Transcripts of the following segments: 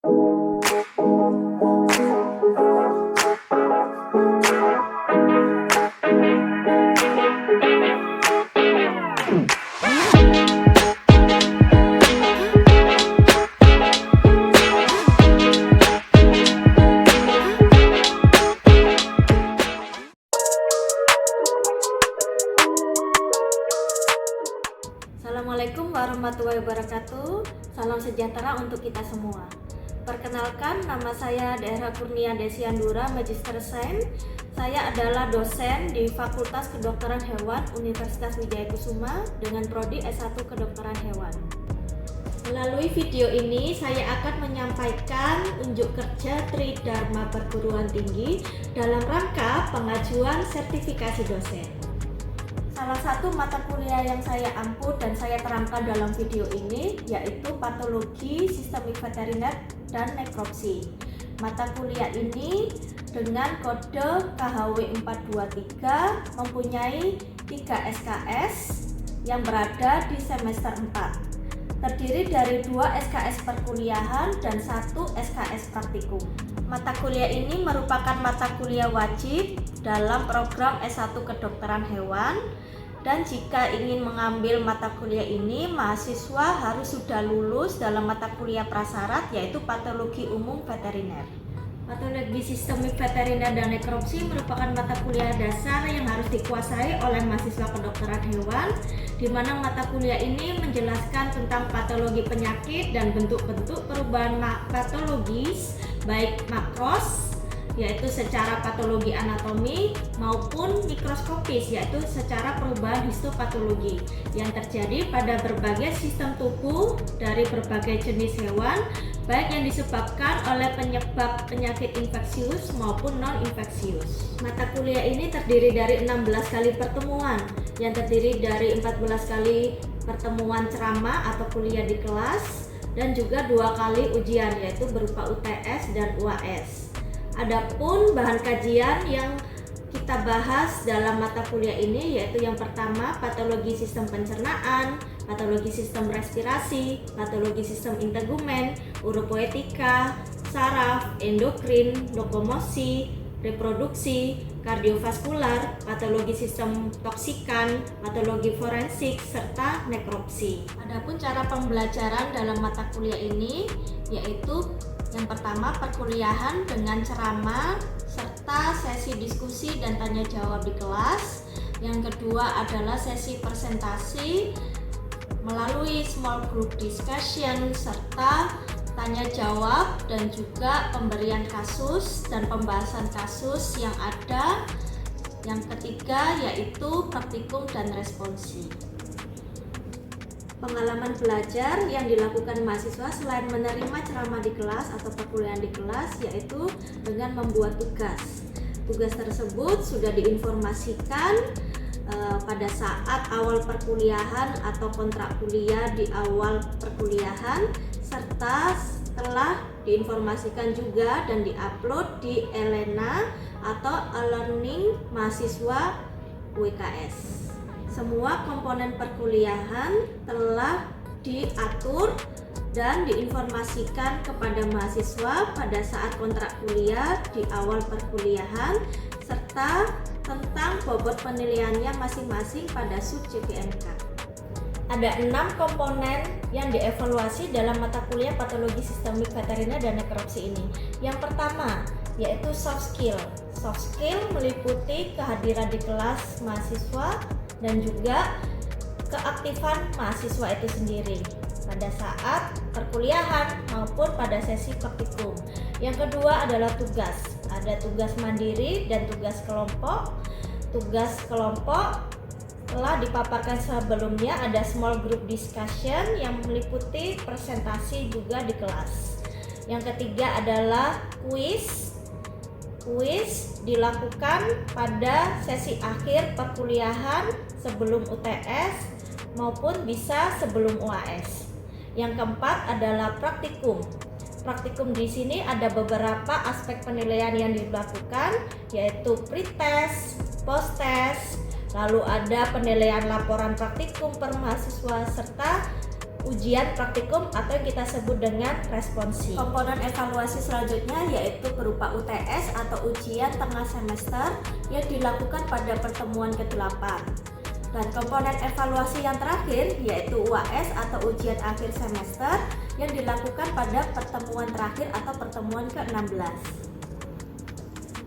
Assalamualaikum warahmatullahi wabarakatuh. Salam sejahtera untuk kita semua. Perkenalkan, nama saya Daerah Kurnia Desiandura, Magister Sains. Saya adalah dosen di Fakultas Kedokteran Hewan Universitas Wijaya Kusuma dengan prodi S1 Kedokteran Hewan. Melalui video ini saya akan menyampaikan unjuk kerja Tridharma Perguruan Tinggi dalam rangka pengajuan sertifikasi dosen. Salah satu mata kuliah yang saya ampu dan saya terangkan dalam video ini yaitu patologi sistemik veteriner dan nekropsi. Mata kuliah ini dengan kode KHW 423 mempunyai 3 SKS yang berada di semester 4. Terdiri dari 2 SKS perkuliahan dan 1 SKS praktikum. Mata kuliah ini merupakan mata kuliah wajib dalam program S1 Kedokteran Hewan, dan jika ingin mengambil mata kuliah ini, mahasiswa harus sudah lulus dalam mata kuliah prasyarat yaitu patologi umum veteriner. Patologi sistemik veteriner dan nekropsi merupakan mata kuliah dasar yang harus dikuasai oleh mahasiswa kedokteran hewan, di mana mata kuliah ini menjelaskan tentang patologi penyakit dan bentuk-bentuk perubahan patologis baik makros yaitu secara patologi anatomi maupun mikroskopis yaitu secara perubahan histopatologi yang terjadi pada berbagai sistem tubuh dari berbagai jenis hewan, baik yang disebabkan oleh penyebab penyakit infeksius maupun non-infeksius. Mata kuliah ini terdiri dari 16 kali pertemuan yang terdiri dari 14 kali pertemuan ceramah atau kuliah di kelas dan juga 2 kali ujian yaitu berupa UTS dan UAS. Adapun bahan kajian yang kita bahas dalam mata kuliah ini yaitu yang pertama patologi sistem pencernaan, patologi sistem respirasi, patologi sistem integumen, uropoetika, saraf, endokrin, lokomosi, reproduksi, kardiovaskular, patologi sistem toksikan, patologi forensik, serta nekropsi. Adapun cara pembelajaran dalam mata kuliah ini yaitu yang pertama perkuliahan dengan ceramah serta sesi diskusi dan tanya jawab di kelas. Yang kedua adalah sesi presentasi melalui small group discussion serta tanya jawab dan juga pemberian kasus dan pembahasan kasus yang ada. Yang ketiga yaitu praktikum dan responsi. Pengalaman belajar yang dilakukan mahasiswa selain menerima ceramah di kelas atau perkuliahan di kelas yaitu dengan membuat tugas. Tugas tersebut sudah diinformasikan pada saat awal perkuliahan atau kontrak kuliah di awal perkuliahan, serta setelah diinformasikan juga dan diupload di ELENA atau e-learning mahasiswa WKS. Semua komponen perkuliahan telah diatur dan diinformasikan kepada mahasiswa pada saat kontrak kuliah di awal perkuliahan serta tentang bobot penilaiannya masing-masing pada sub CPNK. Ada 6 komponen yang dievaluasi dalam mata kuliah patologi sistemik veteriner dan nekropsi ini. Yang pertama yaitu soft skill. Soft skill meliputi kehadiran di kelas mahasiswa dan juga keaktifan mahasiswa itu sendiri pada saat perkuliahan maupun pada sesi praktikum. Yang kedua adalah tugas. Ada tugas mandiri dan tugas kelompok. Tugas kelompok telah dipaparkan sebelumnya, ada small group discussion yang meliputi presentasi juga di kelas. Yang ketiga adalah kuis. Kuis dilakukan pada sesi akhir perkuliahan sebelum UTS maupun bisa sebelum UAS. Yang keempat adalah praktikum. Praktikum di sini ada beberapa aspek penilaian yang dilakukan yaitu pre-test, post-test, lalu ada penilaian laporan praktikum per mahasiswa serta ujian praktikum atau yang kita sebut dengan responsi. Komponen evaluasi selanjutnya yaitu berupa UTS atau ujian tengah semester yang dilakukan pada pertemuan ke-8. Dan komponen evaluasi yang terakhir yaitu UAS atau ujian akhir semester yang dilakukan pada pertemuan terakhir atau pertemuan ke-16.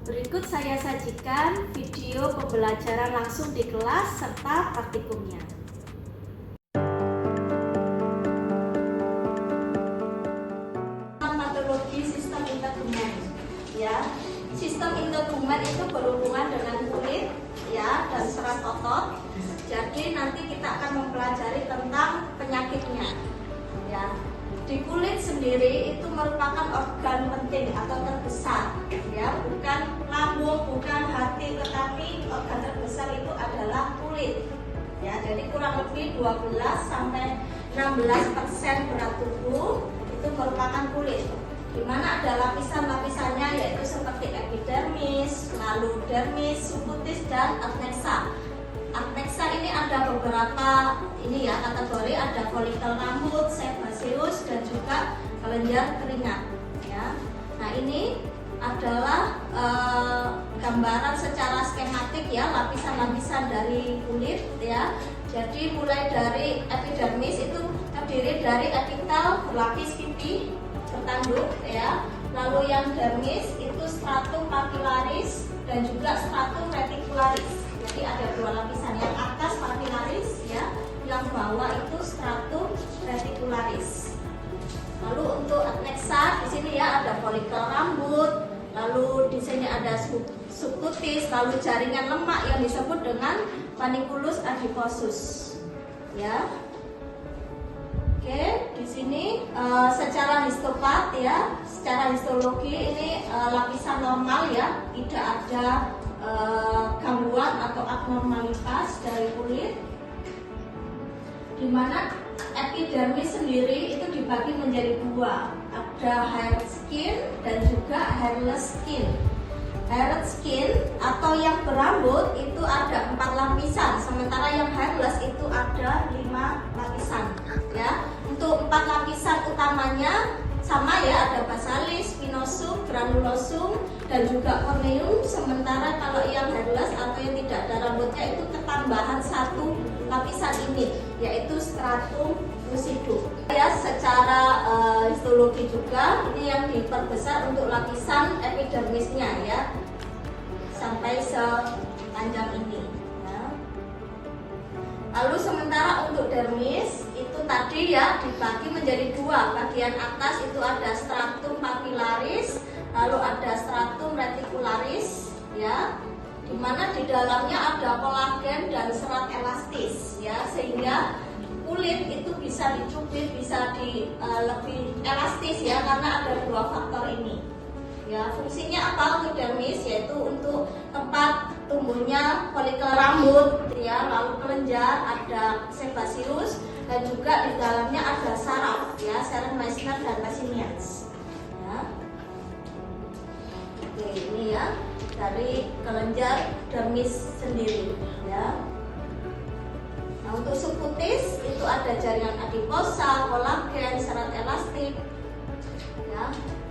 Berikut saya sajikan video pembelajaran langsung di kelas serta praktikumnya. Patologi sistem integumen, ya. Sistem integumen itu berhubungan dengan kulit, ya, dan serat otot. Jadi nanti kita akan mempelajari tentang penyakitnya, ya. Di kulit sendiri itu merupakan organ penting atau terbesar, ya, bukan lambung, bukan hati, tetapi organ terbesar itu adalah kulit, ya. Jadi kurang lebih 12 sampai 16% berat tubuh itu merupakan kulit, di mana ada lapisan-lapisannya yaitu seperti epidermis, lalu dermis, subkutis, dan adnexa. Adnexa ini ada beberapa kategori, ada folikel rambut, sebaceous, dan juga kelenjar keringat, ya. Nah, ini adalah gambaran secara skematik, ya, lapisan-lapisan dari kulit, ya. Jadi mulai dari epidermis itu terdiri dari epitel berlapis pipi bertanduk, ya. Lalu yang dermis itu stratum papillaris dan juga stratum reticularis. Jadi ada dua lapisan, yang atas papillaris, ya, yang bawah itu stratum reticularis. Lalu untuk adnexa di sini, ya, ada folikel rambut, lalu di sini ada subkutis, lalu jaringan lemak yang disebut dengan panniculus adiposus, ya. Oke, di sini secara histopat, ya, secara histologi ini lapisan normal, ya, tidak ada gangguan atau abnormalitas dari kulit, di mana epidermis sendiri itu dibagi menjadi dua, ada hair skin dan juga hairless skin. Hairless skin atau yang berambut itu ada 4 lapisan, sementara yang hairless itu ada 5 lapisan, ya. Untuk 4 lapisan utamanya sama, ya, ada basalis, spinosum, granulosum, dan juga corneum. Sementara kalau yang hairless atau yang tidak ada rambutnya itu ketambahan 1 lapisan ini, yaitu stratum lucidum. Ya, secara histologi juga ini yang diperbesar untuk lapisan epidermisnya, ya, sampai sepanjang ini, ya. Lalu sementara untuk dermis itu tadi, ya, dibagi menjadi dua. Bagian atas itu ada stratum papillaris, lalu ada stratum reticularis, ya, dimana di dalamnya ada kolagen dan serat elastis, ya, sehingga kulit itu bisa dicubit, bisa lebih elastis, ya, karena ada dua faktor ini, ya. Fungsinya apa untuk dermis? Yaitu untuk tempat tumbuhnya folikel rambut, ya, lalu kelenjar, ada sebaceous, dan juga di dalamnya ada saraf, ya, serum Meissner dan Pacinians, ya. Oke, ini, ya, dari kelenjar dermis sendiri, ya. Nah, untuk subkutis itu ada jaringan adiposa, kolagen, serat elastik, ya.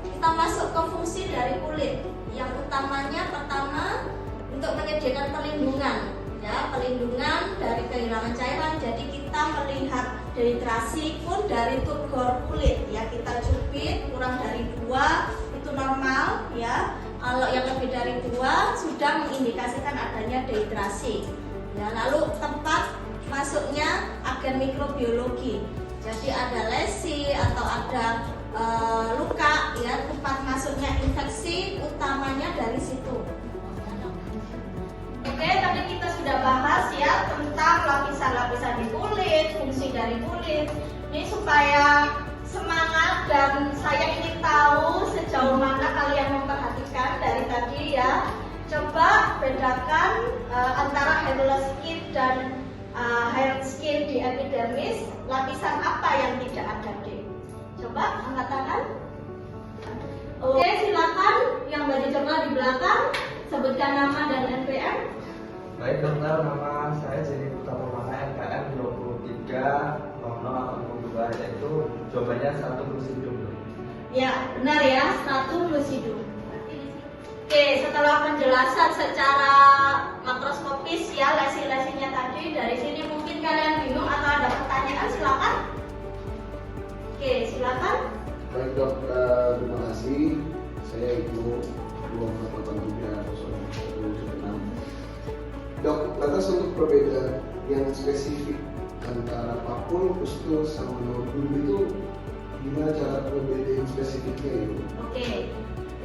Kita masuk ke fungsi dari kulit. Yang utamanya pertama untuk menyediakan perlindungan, ya, perlindungan dari kehilangan cairan. Jadi kita melihat dehidrasi pun dari turgor kulit, ya, kita cubit kurang dari 2 itu normal, ya. Kalau yang lebih dari 2 sudah mengindikasikan adanya dehidrasi, ya. Lalu tempat masuknya agen mikrobiologi. Jadi ada lesi atau ada luka, ya, tempat masuknya infeksi utamanya dari situ. Oke, tadi kita sudah bahas, ya, tentang lapisan-lapisan di kulit, fungsi dari kulit. Ini supaya semangat dan saya ingin tahu sejauh mana kalian memperhatikan dari tadi, ya. Coba bedakan antara hairless skin dan hair skin di epidermis, lapisan apa yang tidak ada, deh? Coba angkat tangan. Oke, silakan yang baju coklat di belakang, sebutkan nama dan NPM. Baik dokter, nama saya Jadi Putra Permana, NPM 23 00 kedua yaitu jawabannya 1 lucidum. Ya, benar ya, 1 lucidum. Oke, setelah penjelasan secara makroskopis ya lesi-lesinya tadi, dari sini mungkin kalian bingung atau ada pertanyaan, silakan. Oke, silakan. Baik dok, terima kasih. Saya Ibnu 2483 Dok, lantas untuk perbedaan yang spesifik antara papul, pustul, sama nodul itu gimana cara perbedaan spesifiknya itu? Oke,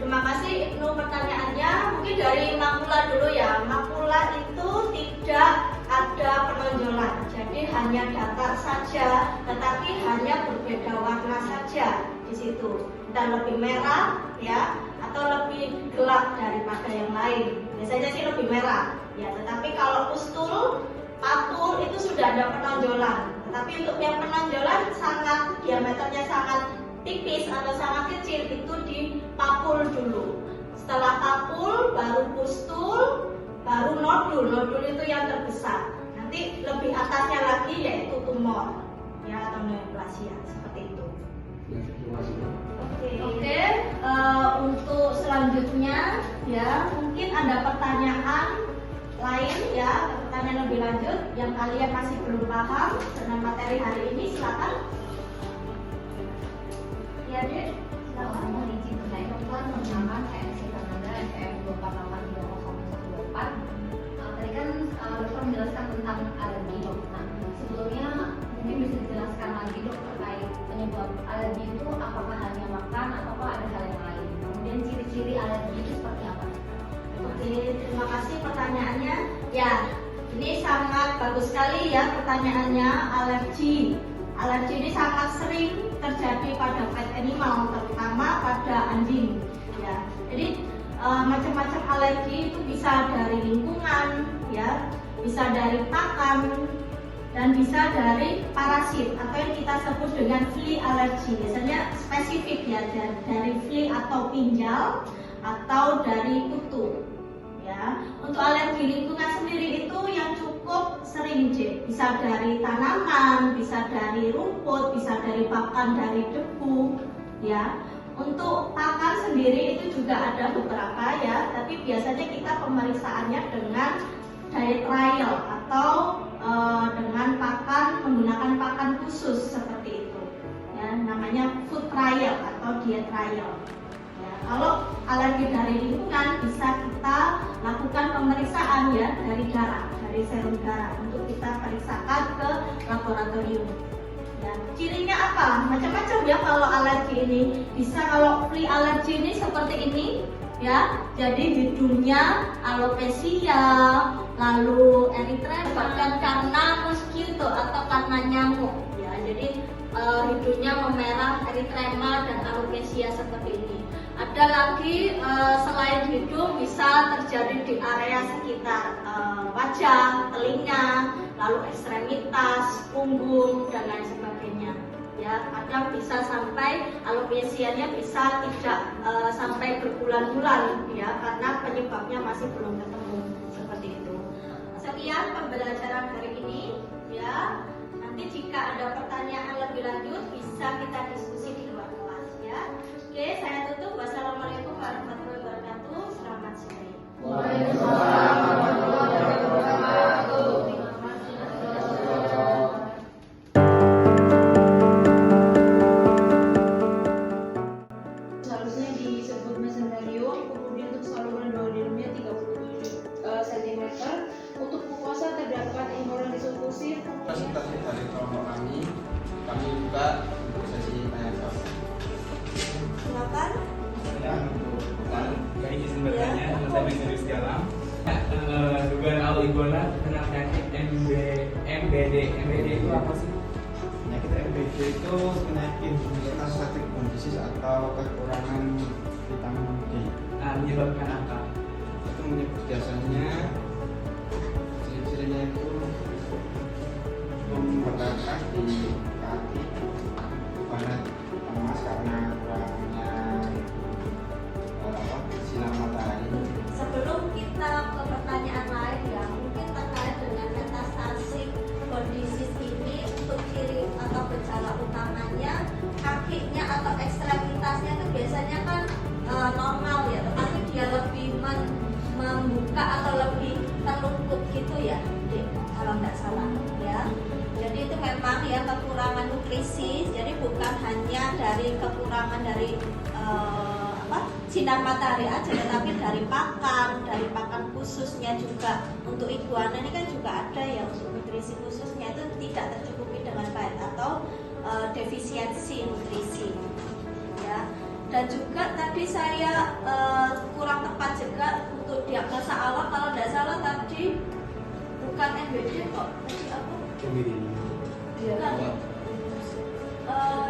terima kasih Ibnu pertanyaannya. Mungkin dari makula dulu ya. Makula itu tidak ada penonjolan, jadi hanya datar saja, tetapi hanya berbeda warna saja di situ. Dan lebih merah ya, atau lebih gelap daripada yang lain. Biasanya sih lebih merah ya. Tetapi kalau pustul, papul itu sudah ada penonjolan. Tetapi untuk yang penonjolan sangat diameternya sangat tipis atau sangat kecil itu di papul dulu. Setelah papul baru pustul, baru nodul. Nodul itu yang terbesar. Nanti lebih atasnya lagi yaitu tumor ya atau neoplasia seperti itu. Ya, terima kasih. Oke, untuk selanjutnya ya mungkin ada pertanyaan lain ya, pertanyaan lebih lanjut yang kalian masih belum paham dengan materi hari ini, silakan. Ya Dek, silakan. Mohon izin bertanya dokter, perkenalkan saya Esi Fernanda, SPM 2482014. Tadi kan dokter menjelaskan tentang alergi dok. Nah, sebelumnya mungkin bisa dijelaskan lagi dok terkait penyebab alergi itu apakah hanya makan atau ada hal yang lain? Kemudian ciri-ciri alergi itu seperti apa? Oke, terima kasih pertanyaannya. Ya, ini sangat bagus sekali ya pertanyaannya. Alergi ini sangat sering terjadi pada pet animal, terutama pada anjing. Ya, jadi macam-macam alergi itu bisa dari lingkungan, ya, bisa dari pakan, dan bisa dari parasit atau yang kita sebut dengan flea alergi. Biasanya spesifik ya, dari flea atau pinjal atau dari kutu. Ya, untuk alergi lingkungan sendiri itu yang cukup sering bisa dari tanaman, bisa dari rumput, bisa dari pakan dari debu. Ya, untuk pakan sendiri itu juga ada beberapa ya, tapi biasanya kita pemeriksaannya dengan diet trial atau dengan pakan menggunakan pakan khusus seperti itu. Ya, namanya food trial atau diet trial. Kalau alergi dari lingkungan bisa kita lakukan pemeriksaan ya dari darah, dari serum darah untuk kita periksakan ke laboratorium. Ya, cirinya apa? Macam-macam ya kalau alergi ini. Bisa kalau flea alergi ini seperti ini ya. Jadi hidungnya alopecia, lalu erythema bahkan karena mosquito atau karena nyamuk ya. Jadi hidungnya memerah, erythema dan alopecia seperti ini. Ada lagi selain hidung bisa terjadi di area sekitar wajah, telinga, lalu ekstremitas, punggung dan lain sebagainya. Ya, kadang bisa sampai alopesianya bisa tidak sampai berbulan-bulan ya karena penyebabnya masih belum ketemu seperti itu. Sekian pembelajaran hari ini ya. Nanti jika ada pertanyaan lebih lanjut bisa kita diskusi di luar kelas ya. Oke, saya tutup. Wassalamualaikum warahmatullahi wabarakatuh. Selamat sore. Waalaikumsalam warahmatullahi wabarakatuh. Seharusnya disebut mesentarium, kemudian untuk saluran duodenumnya 37 cm. Untuk mukosa terdapat inguran disufusif. Presentasi dari kelompok kami buka untuk sesi tanya jawab. Silakan. Ya, untuk kami izin bertanya, saya Benjamin Setialam. Dugaan awal Ebola terkena penyakit MBD. MBD itu apa sih? Penyakit MBD itu penyakit metastatic bone disease atau kekurangan vitamin D. Nah, menyebabkan apa? Itu biasanya ciri-cirinya itu membengkak di kaki, karena lemas karena kurangnya sinar matahari. Sebelum kita ke pertanyaan lain ya, mungkin terkait dengan metastatic bone disease ini untuk ciri atau gejala utama kekurangan dari sinar matahari aja, tetapi dari pakan khususnya juga untuk iguana ini kan juga ada ya, untuk nutrisi khususnya itu tidak tercukupi dengan baik atau defisiensi nutrisi ya. Dan juga tadi saya kurang tepat juga untuk diagnosa awal, kalau tidak salah tadi bukan MBD kok, tadi apa? Bukan.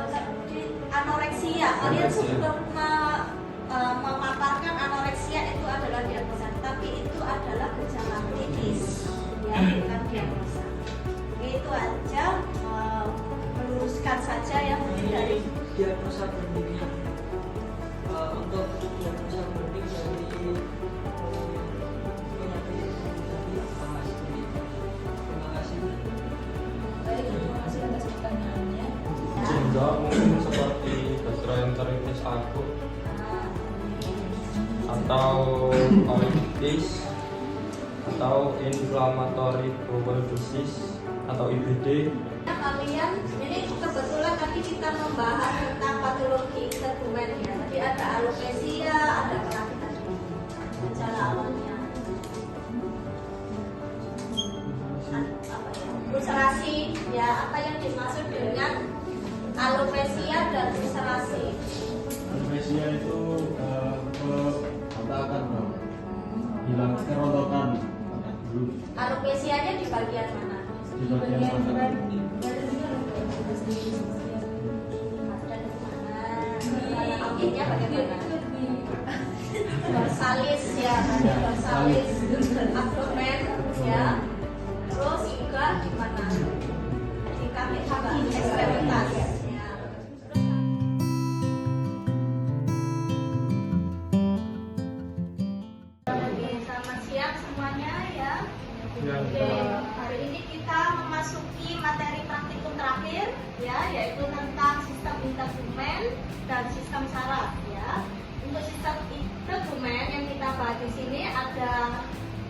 Tadi anoreksia. Kalian pernah memaparkan anoreksia itu adalah diagnosa, tapi itu adalah gejala klinis ya, bukan diagnosa. Itu aja, meluruskan saja yang dari diagnosa berikutnya. Untuk diagnosa berikut dari penyakit tadi apa Mas? Terima kasih. Baik, terima kasih atas pertanyaannya. Sehingga mungkin seperti gastroenteritis akut atau colitis atau inflammatory bowel disease atau IBD. Kalian ini kebetulan tadi kita membahas tentang patologi integumen ya. Tadi ada alopecia, ada perakitan gejala awalnya. Apa ya? Ulcerasi ya, apa yang dimaksud dengan alopecia dan ulcerasi? Alopecia itu kerontokan, hilang kerontokan dulu. Alopesianya di bagian mana? Di bagian mana? Akhirnya bagaimana? Dorsalis ya, dorsalis, abdomen ya. Terus juga di mana? Di kaki ekstremitas ya. Selamat siang semuanya ya. Oke, hari ini kita memasuki materi praktikum terakhir ya, yaitu tentang sistem integumen dan sistem saraf ya. Untuk sistem integumen yang kita bahas di sini ada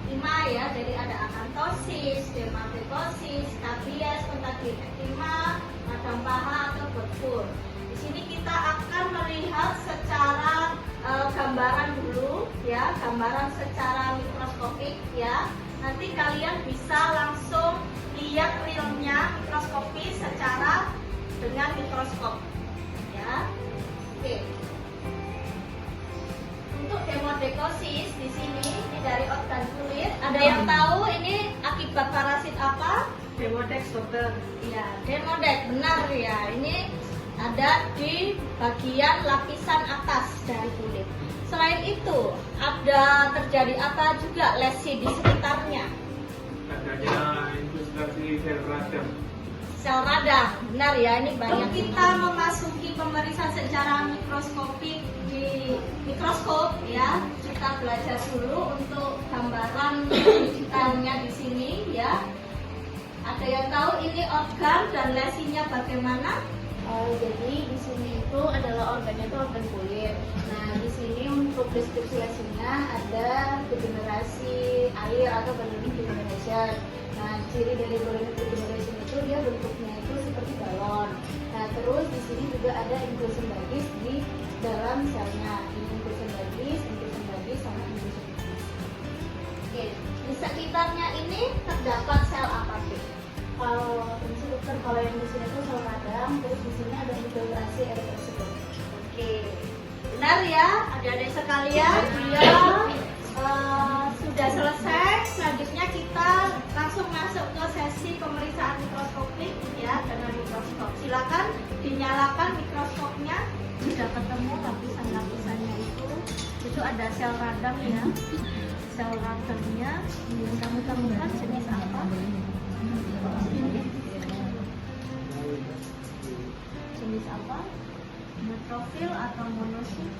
5 ya, jadi ada akantosis, dermatosis, stabies, kontaktiva, radang paha atau Botfur. Di sini kita akan melihat secara gambaran dulu ya, gambaran secara mikroskopik ya. Nanti kalian bisa langsung lihat realnya mikroskopis secara dengan mikroskop ya. Oke. Untuk demodekosis di sini ini dari organ kulit. Ada yang tahu ini akibat parasit apa? Demodex dokter. Ya, demodex benar ya. Ini ada di bagian lapisan atas dari kulit. Selain itu, ada terjadi apa juga lesi di sekitarnya? Adanya infiltrasi sel radang. Sel radang, benar ya, ini banyak. Kita memasuki pemeriksaan secara mikroskopik di mikroskop ya. Kita belajar dulu untuk gambaran digitalnya di sini ya. Ada yang tahu ini organ dan lesinya bagaimana? Jadi di sini itu adalah organnya itu organ kulit. Nah di sini untuk deskripsi lesinya ada degenerasi air atau balloonic degeneration. Nah ciri dari balloonic degeneration itu dia bentuknya itu seperti balon. Nah terus di sini juga ada inclusion bagus di dalam selnya. Ini inclusion bagus sama inclusion bagus. Oke, di sekitarnya ini terdapat sel apa sih? Kalau fungsi dokter, kalau yang di sini itu sel radang, terus di sini ada infiltrasi eritrosit. Oke, benar ya, adik-adik sekalian. Dia sudah selesai. Selanjutnya kita langsung masuk ke sesi pemeriksaan mikroskopik ya dengan mikroskop. Silakan dinyalakan mikroskopnya. Sudah ketemu lapisan-lapisannya itu ada sel radang ya. Sel radangnya yang kamu temukan jenis apa? Jenis apa? Neutrofil atau monosit?